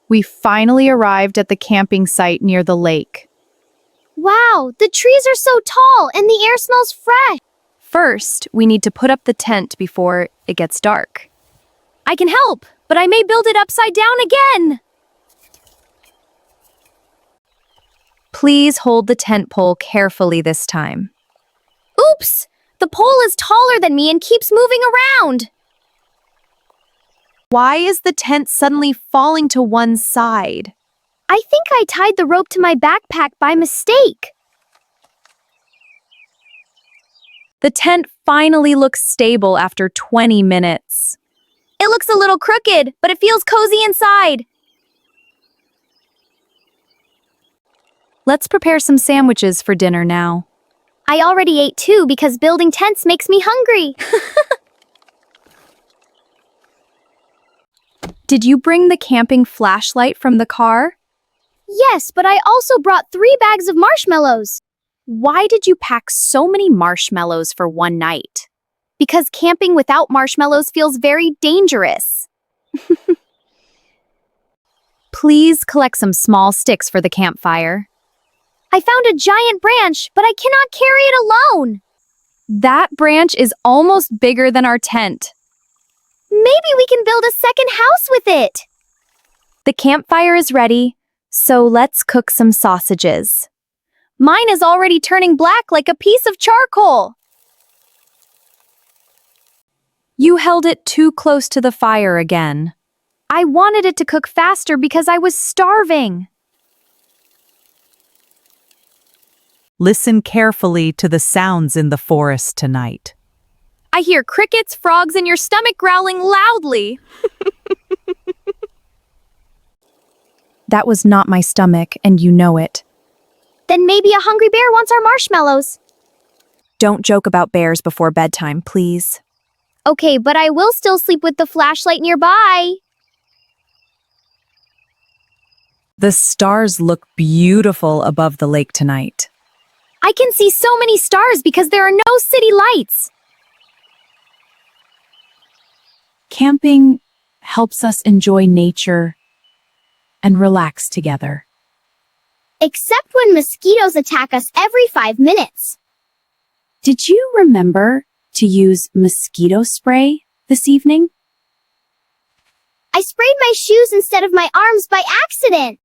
We finally arrived at the camping site near the lake. Wow, the trees are so tall and the air smells fresh. First, we need to put up the tent before it gets dark. I can help, but I may build it upside down again. Please hold the tent pole carefully this time. Oops! The pole is taller than me and keeps moving around. Why is the tent suddenly falling to one side? I think I tied the rope to my backpack by mistake. The tent finally looks stable after 20 minutes. It looks a little crooked, but it feels cozy inside. Let's prepare some sandwiches for dinner now. I already ate 2 because building tents makes me hungry. Did you bring the camping flashlight from the car? Yes, but I also brought 3 bags of marshmallows. Why did you pack so many marshmallows for one night? Because camping without marshmallows feels very dangerous. Please collect some small sticks for the campfire. I found a giant branch, but I cannot carry it alone. That branch is almost bigger than our tent. Maybe we can build a second house with it. The campfire is ready, so let's cook some sausages. Mine is already turning black like a piece of charcoal. You held it too close to the fire again. I wanted it to cook faster because I was starving. Listen carefully to the sounds in the forest tonight. I hear crickets, frogs, and your stomach growling loudly. That was not my stomach, and you know it. Then maybe a hungry bear wants our marshmallows. Don't joke about bears before bedtime, please. Okay, but I will still sleep with the flashlight nearby. The stars look beautiful above the lake tonight. I can see so many stars because there are no city lights. Camping helps us enjoy nature and relax together. Except when mosquitoes attack us every 5 minutes. Did you remember to use mosquito spray this evening? I sprayed my shoes instead of my arms by accident.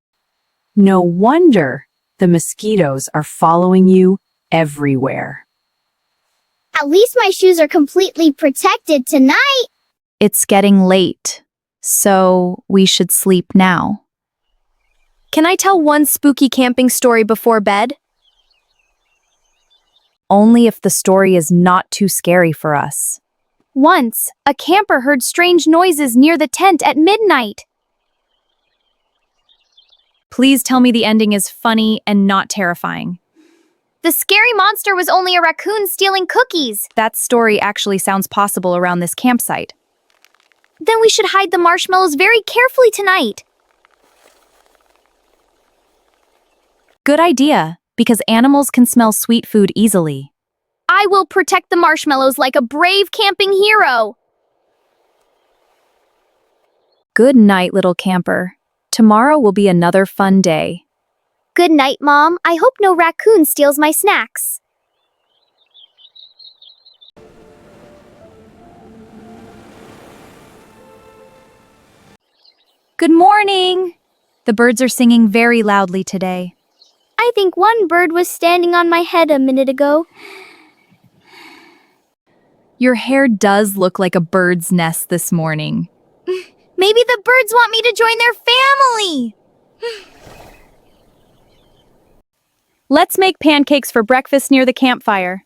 No wonder the mosquitoes are following you everywhere. At least my shoes are completely protected tonight. It's getting late, so we should sleep now. Can I tell one spooky camping story before bed? Only if the story is not too scary for us. Once, a camper heard strange noises near the tent at midnight. Please tell me the ending is funny and not terrifying. The scary monster was only a raccoon stealing cookies. That story actually sounds possible around this campsite. Then we should hide the marshmallows very carefully tonight. Good idea, because animals can smell sweet food easily. I will protect the marshmallows like a brave camping hero. Good night, little camper. Tomorrow will be another fun day. Good night, Mom. I hope no raccoon steals my snacks. Good morning! The birds are singing very loudly today. I think one bird was standing on my head a minute ago. Your hair does look like a bird's nest this morning. Maybe the birds want me to join their family. Let's make pancakes for breakfast near the campfire.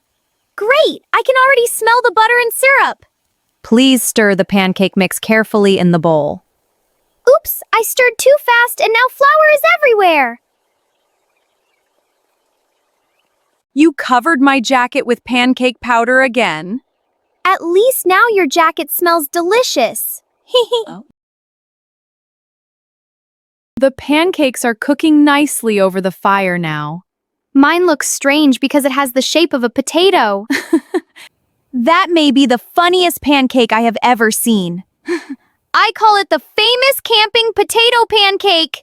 Great! I can already smell the butter and syrup. Please stir the pancake mix carefully in the bowl. Oops, I stirred too fast and now flour is everywhere. You covered my jacket with pancake powder again. At least now your jacket smells delicious. The pancakes are cooking nicely over the fire now. Mine looks strange because it has the shape of a potato. That may be the funniest pancake I have ever seen. I call it the famous camping potato pancake.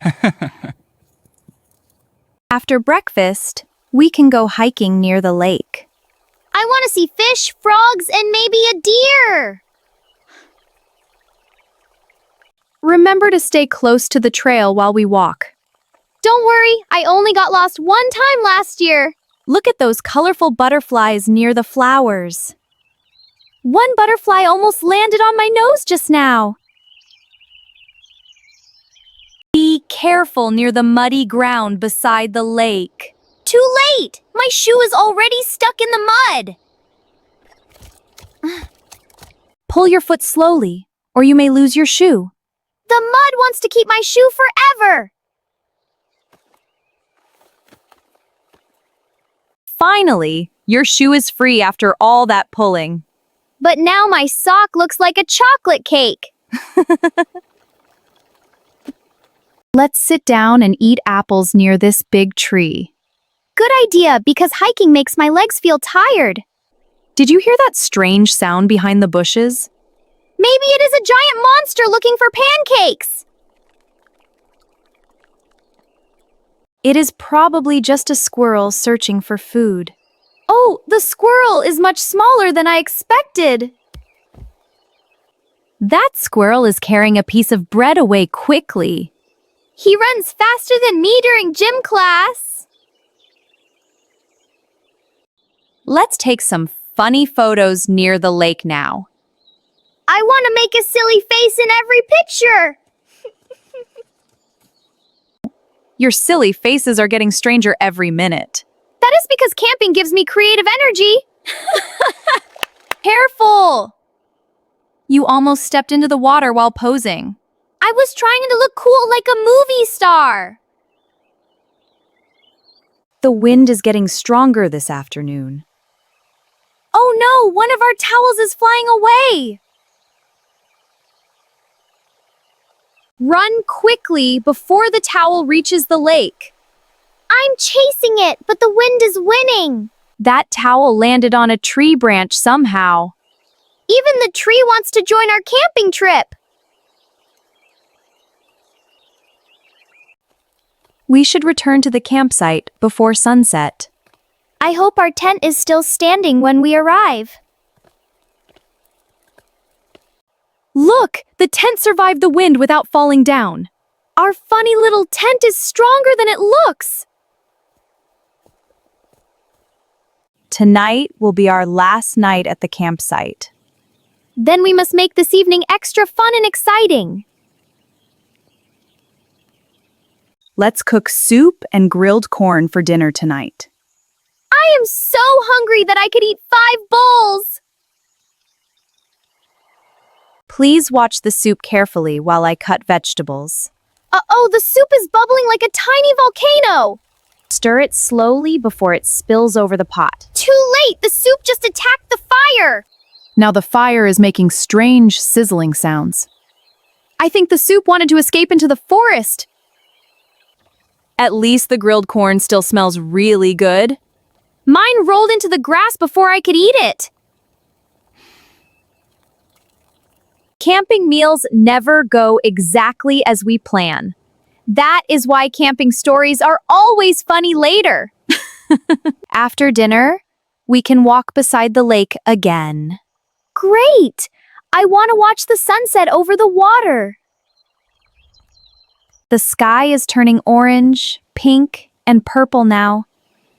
After breakfast, we can go hiking near the lake. I want to see fish, frogs, and maybe a deer. Remember to stay close to the trail while we walk. Don't worry, I only got lost one time last year. Look at those colorful butterflies near the flowers. One butterfly almost landed on my nose just now. Be careful near the muddy ground beside the lake. Too late! My shoe is already stuck in the mud. Pull your foot slowly, or you may lose your shoe. The mud wants to keep my shoe forever. Finally, your shoe is free after all that pulling. But now my sock looks like a chocolate cake. Let's sit down and eat apples near this big tree. Good idea, because hiking makes my legs feel tired. Did you hear that strange sound behind the bushes? Maybe it is a giant monster looking for pancakes. It is probably just a squirrel searching for food. Oh, the squirrel is much smaller than I expected. That squirrel is carrying a piece of bread away quickly. He runs faster than me during gym class. Let's take some funny photos near the lake now. I want to make a silly face in every picture. Your silly faces are getting stranger every minute. That is because camping gives me creative energy. Careful! You almost stepped into the water while posing. I was trying to look cool like a movie star. The wind is getting stronger this afternoon. Oh no, one of our towels is flying away! Run quickly before the towel reaches the lake. I'm chasing it, but the wind is winning. That towel landed on a tree branch somehow. Even the tree wants to join our camping trip. We should return to the campsite before sunset. I hope our tent is still standing when we arrive. Look! The tent survived the wind without falling down. Our funny little tent is stronger than it looks. Tonight will be our last night at the campsite. Then we must make this evening extra fun and exciting. Let's cook soup and grilled corn for dinner tonight. I am so hungry that I could eat 5 bowls. Please watch the soup carefully while I cut vegetables. Uh-oh, the soup is bubbling like a tiny volcano. Stir it slowly before it spills over the pot. Too late, the soup just attacked the fire. Now the fire is making strange sizzling sounds. I think the soup wanted to escape into the forest. At least the grilled corn still smells really good. Mine rolled into the grass before I could eat it. Camping meals never go exactly as we plan. That is why camping stories are always funny later. After dinner, we can walk beside the lake again. Great! I want to watch the sunset over the water. The sky is turning orange, pink, and purple now.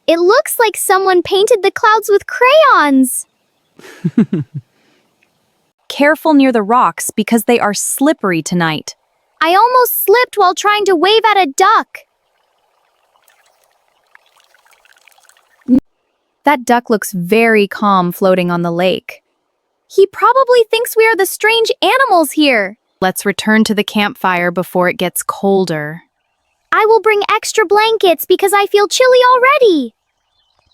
It looks like someone painted the clouds with crayons. Careful near the rocks because they are slippery tonight. I almost slipped while trying to wave at a duck. That duck looks very calm floating on the lake. He probably thinks we are the strange animals here. Let's return to the campfire before it gets colder. I will bring extra blankets because I feel chilly already.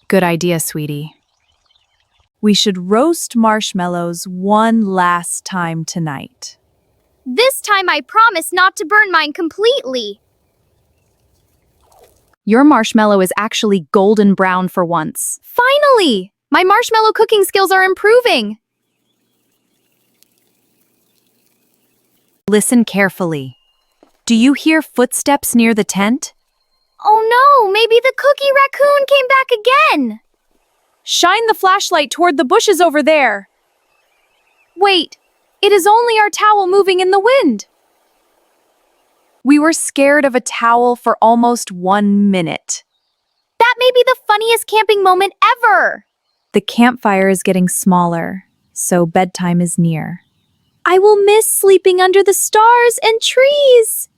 Good idea, sweetie. We should roast marshmallows one last time tonight. This time I promise not to burn mine completely. Your marshmallow is actually golden brown for once. Finally! My marshmallow cooking skills are improving. Listen carefully. Do you hear footsteps near the tent? Oh no, maybe the cookie raccoon came back again. Shine the flashlight toward the bushes over there. Wait, it is only our towel moving in the wind. We were scared of a towel for almost 1 minute. That may be the funniest camping moment ever. The campfire is getting smaller, so bedtime is near. I will miss sleeping under the stars and trees.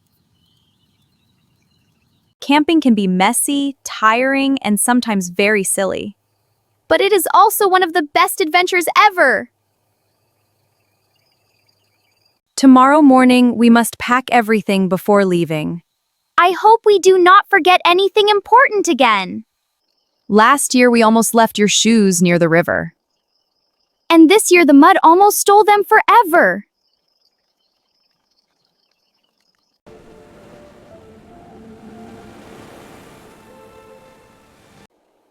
Camping can be messy, tiring, and sometimes very silly. But it is also one of the best adventures ever. Tomorrow morning, we must pack everything before leaving. I hope we do not forget anything important again. Last year, we almost left your shoes near the river. And this year the mud almost stole them forever.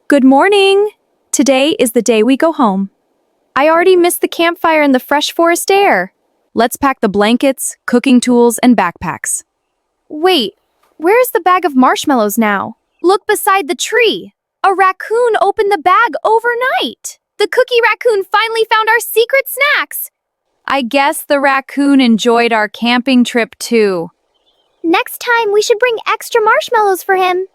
Good morning! Today is the day we go home. I already missed the campfire and the fresh forest air. Let's pack the blankets, cooking tools, and backpacks. Wait, where is the bag of marshmallows now? Look beside the tree. A raccoon opened the bag overnight. The cookie raccoon finally found our secret snacks. I guess the raccoon enjoyed our camping trip too. Next time we should bring extra marshmallows for him.